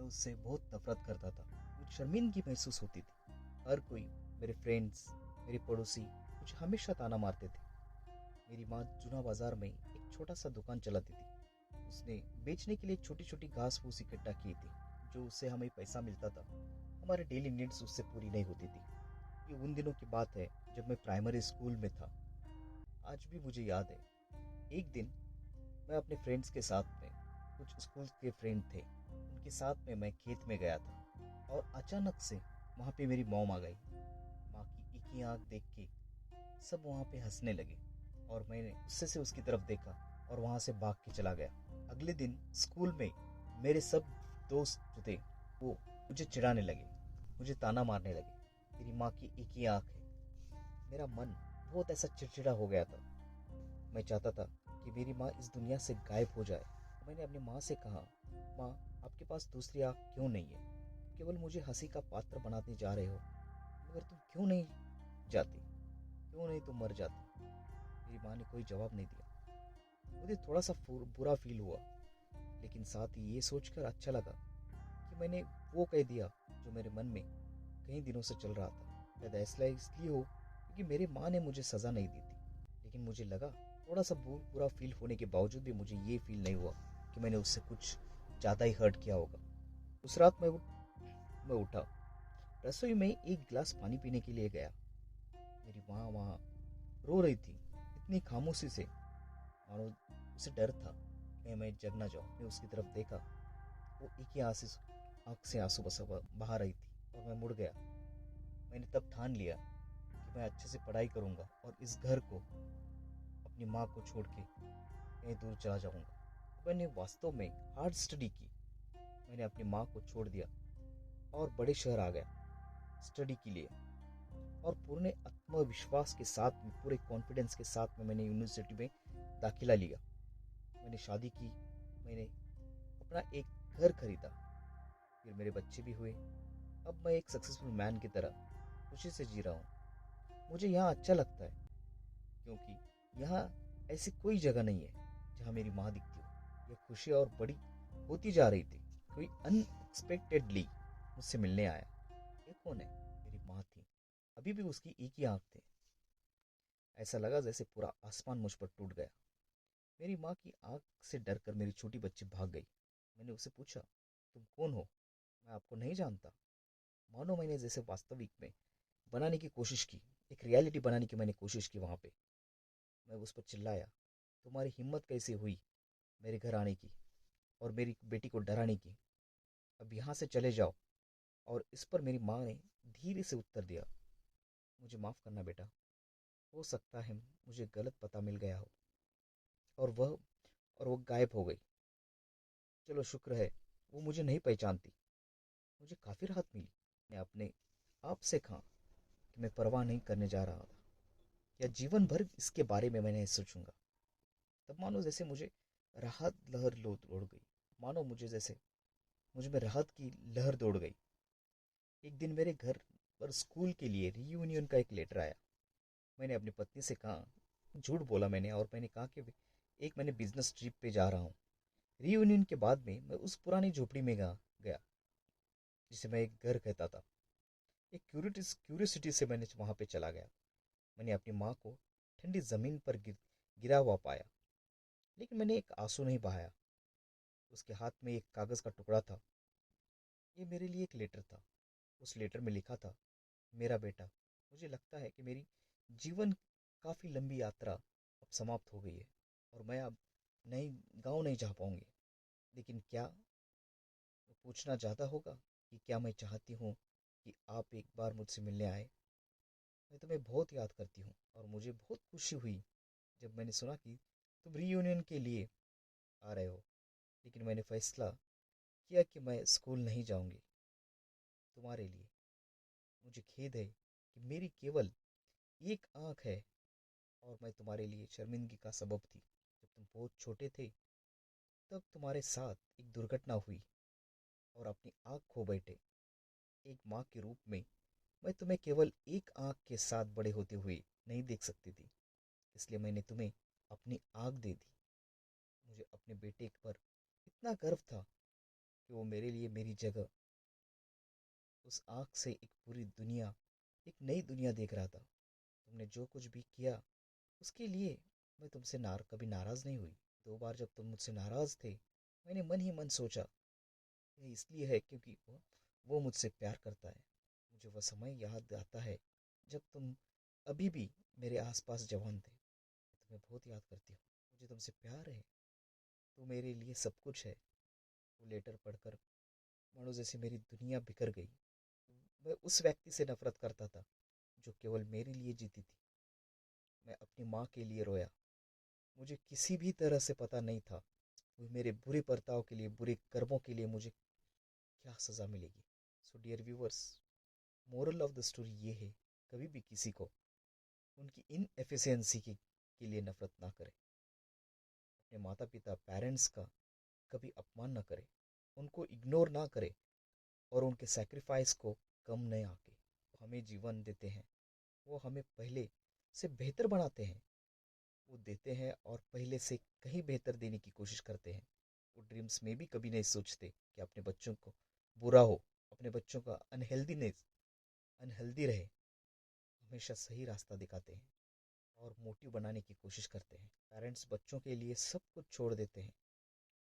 उससे बहुत नफरत करता था। मुझे शर्मिंदगी महसूस होती थी। हर कोई, मेरे फ्रेंड्स, मेरे पड़ोसी मुझे हमेशा ताना मारते थे। मेरी माँ जूना बाजार में एक छोटा सा दुकान चलाती थी। उसने बेचने के लिए छोटी छोटी घास फूस इकट्ठा की थी, जो उससे हमें पैसा मिलता था। हमारे डेली नीड्स उससे पूरी नहीं होती थी। ये उन दिनों की बात है जब मैं प्राइमरी स्कूल में था। आज भी मुझे याद है, एक दिन मैं अपने फ्रेंड्स के साथ में, कुछ स्कूल के फ्रेंड थे, उनके साथ में मैं खेत में गया था और अचानक से वहाँ पे मेरी मॉम आ गई। माँ की एक ही आँख देख के सब वहाँ पे हंसने लगे और मैंने गुस्से से उसकी तरफ देखा और वहाँ से भाग के चला गया। अगले दिन स्कूल में मेरे सब दोस्त जो थे वो मुझे चिढ़ाने लगे, मुझे ताना मारने लगे। तेरी माँ की एक ही आँख है। मेरा मन बहुत ऐसा चिड़चिड़ा हो गया था। मैं चाहता था कि मेरी माँ इस दुनिया से गायब हो जाए। मैंने अपनी माँ से कहा, माँ, आपके पास दूसरी आँख क्यों नहीं है? केवल मुझे हंसी का पात्र बनाने जा रहे हो, मगर तुम क्यों नहीं जाती? क्यों नहीं तुम मर जाती? मेरी माँ ने कोई जवाब नहीं दिया। मुझे थोड़ा सा बुरा फील हुआ, लेकिन साथ ही ये सोचकर अच्छा लगा कि मैंने वो कह दिया जो मेरे मन में कई दिनों से चल रहा था। शायद ऐसा इसलिए हो क्योंकि मेरी माँ ने मुझे सज़ा नहीं दी थी, लेकिन मुझे लगा थोड़ा सा बुरा फील होने के बावजूद भी मुझे ये फील नहीं हुआ कि मैंने उससे कुछ ज़्यादा ही हर्ट किया होगा। उस रात मैं उठा, रसोई में एक गिलास पानी पीने के लिए गया। मेरी माँ वहाँ रो रही थी, इतनी खामोशी से मानो उसे डर था कि मैं जग ना जाऊँ। मैं उसकी तरफ देखा, वो एक ही आँख से आंसू बहा रही थी और मैं मुड़ गया। मैंने तब ठान लिया कि मैं अच्छे से पढ़ाई करूँगा और इस घर को, अपनी माँ को छोड़ के कहीं दूर चला जाऊँगा। मैंने वास्तव में हार्ड स्टडी की। मैंने अपनी माँ को छोड़ दिया और बड़े शहर आ गया स्टडी के लिए। और पूरे आत्मविश्वास के साथ में, पूरे कॉन्फिडेंस के साथ में मैंने यूनिवर्सिटी में दाखिला लिया। मैंने शादी की, मैंने अपना एक घर खरीदा, फिर मेरे बच्चे भी हुए। अब मैं एक सक्सेसफुल मैन की तरह खुशी से जी रहा हूँ। मुझे यहाँ अच्छा लगता है क्योंकि यहाँ ऐसी कोई जगह नहीं है जहाँ मेरी माँ दिखती हो। यह खुशी और बड़ी होती जा रही थी। कोई अनएक्सपेक्टेडली मुझसे मिलने आया। ये कौन है? मेरी माँ थी। अभी भी उसकी एक ही आँख थी। ऐसा लगा जैसे पूरा आसमान मुझ पर टूट गया। मेरी माँ की आँख से डरकर मेरी छोटी बच्ची भाग गई। मैंने उससे पूछा, तुम कौन हो? मैं आपको नहीं जानता। मानो मैंने जैसे वास्तविक में बनाने की कोशिश की, एक रियलिटी बनाने की मैंने कोशिश की वहाँ पे। मैं उस पर चिल्लाया, तुम्हारी हिम्मत कैसे हुई मेरे घर आने की और मेरी बेटी को डराने की? अब यहाँ से चले जाओ। और इस पर मेरी माँ ने धीरे से उत्तर दिया, मुझे माफ़ करना बेटा, हो सकता है मुझे गलत पता मिल गया हो। और वो गायब हो गई। चलो शुक्र है वो मुझे नहीं पहचानती। मुझे काफ़ी राहत मिली। मैं अपने आप से कहा कि मैं परवाह नहीं करने जा रहा था, या जीवन भर इसके बारे में मैं नहीं सोचूंगा। तब मानो जैसे मुझे राहत लहर लो दौड़ गई। मानो मुझे में राहत की लहर दौड़ गई। एक दिन मेरे घर पर स्कूल के लिए रीयूनियन का एक लेटर आया। मैंने अपनी पत्नी से कहा, झूठ बोला मैंने, और मैंने कहा कि मैंने बिजनेस ट्रिप पे जा रहा हूँ। रीयूनियन के बाद में मैं उस पुरानी झोपड़ी में गया जिसे मैं एक घर कहता था। एक क्यूरियोसिटी से मैंने वहां पे चला गया। मैंने अपनी माँ को ठंडी जमीन पर गिरा हुआ पाया, लेकिन मैंने एक आंसू नहीं बहाया। उसके हाथ में एक कागज का टुकड़ा था। ये मेरे लिए एक लेटर था। उस लेटर में लिखा था, मेरा बेटा, मुझे लगता है कि मेरी जीवन काफी लंबी यात्रा अब समाप्त हो गई है और मैं अब नई गांव नहीं जा पाऊंगी। लेकिन क्या पूछना ज्यादा होगा कि क्या मैं चाहती हूँ कि आप एक बार मुझसे मिलने आए? मैं तुम्हें बहुत याद करती हूँ और मुझे बहुत खुशी हुई जब मैंने सुना कि तुम रीयूनियन के लिए आ रहे हो। लेकिन मैंने फैसला किया कि मैं स्कूल नहीं जाऊंगी तुम्हारे लिए। मुझे खेद है कि मेरी केवल एक आंख है और मैं तुम्हारे लिए शर्मिंदगी का सबब थी। जब तुम बहुत छोटे थे तब तुम्हारे साथ एक दुर्घटना हुई और अपनी आंख खो बैठे। एक माँ के रूप में मैं तुम्हें केवल एक आंख के साथ बड़े होते हुए नहीं देख सकती थी, इसलिए मैंने तुम्हें अपनी आंख दे दी। मुझे अपने बेटे पर इतना गर्व था कि वो मेरे लिए मेरी जगह उस आँख से एक पूरी दुनिया, एक नई दुनिया देख रहा था। तुमने जो कुछ भी किया उसके लिए मैं तुमसे कभी नाराज़ नहीं हुई। 2 बार जब तुम मुझसे नाराज़ थे, मैंने मन ही मन सोचा, ये इसलिए है क्योंकि वो मुझसे प्यार करता है। मुझे वह समय याद आता है जब तुम अभी भी मेरे आसपास जवान थे। मैं तुम्हें बहुत याद करती हूँ। मुझे तुमसे प्यार है। तू मेरे लिए सब कुछ है। वो लेटर पढ़कर मानो जैसे मेरी दुनिया बिखर गई। मैं उस व्यक्ति से नफरत करता था जो केवल मेरे लिए जीती थी। मैं अपनी माँ के लिए रोया। मुझे किसी भी तरह से पता नहीं था वो मेरे बुरे बर्ताव के लिए, बुरे कर्मों के लिए मुझे क्या सज़ा मिलेगी। So dear viewers, moral of the story ये है, कभी भी किसी को उनकी इनएफिशिएंसी के लिए नफरत ना करें। अपने माता पिता पेरेंट्स का कभी अपमान ना करें, उनको इग्नोर ना करें और उनके सैक्रिफाइस को कम न आके। वो हमें जीवन देते हैं, वो हमें पहले से बेहतर बनाते हैं। वो देते हैं और पहले से कहीं बेहतर देने की कोशिश करते हैं। वो ड्रीम्स में भी कभी नहीं सोचते कि अपने बच्चों को बुरा हो, अपने बच्चों का अनहेल्दी रहे। हमेशा सही रास्ता दिखाते हैं और मोटिव बनाने की कोशिश करते हैं। पेरेंट्स बच्चों के लिए सब कुछ छोड़ देते हैं,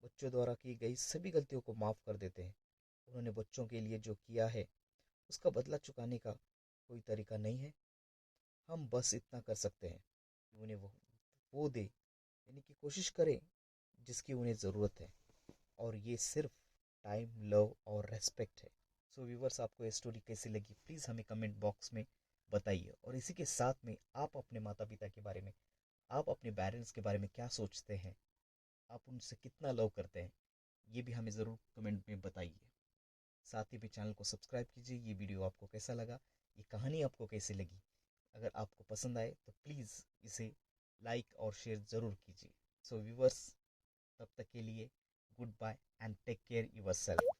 बच्चों द्वारा की गई सभी गलतियों को माफ़ कर देते हैं। उन्होंने बच्चों के लिए जो किया है उसका बदला चुकाने का कोई तरीका नहीं है। हम बस इतना कर सकते हैं कि उन्हें वो दे, यानी कि कोशिश करें जिसकी उन्हें ज़रूरत है, और ये सिर्फ टाइम, लव और रेस्पेक्ट है। सो व्यूवर्स, आपको ये स्टोरी कैसी लगी प्लीज़ हमें कमेंट बॉक्स में बताइए। और इसी के साथ में आप अपने माता पिता के बारे में, आप अपने पेरेंट्स के बारे में क्या सोचते हैं, आप उनसे कितना लव करते हैं, ये भी हमें ज़रूर कमेंट में बताइए। साथ ही में चैनल को सब्सक्राइब कीजिए। ये वीडियो आपको कैसा लगा, ये कहानी आपको कैसी लगी, अगर आपको पसंद आए तो प्लीज़ इसे लाइक और शेयर ज़रूर कीजिए। सो व्यूवर्स, तब तक के लिए goodbye and take care yourself.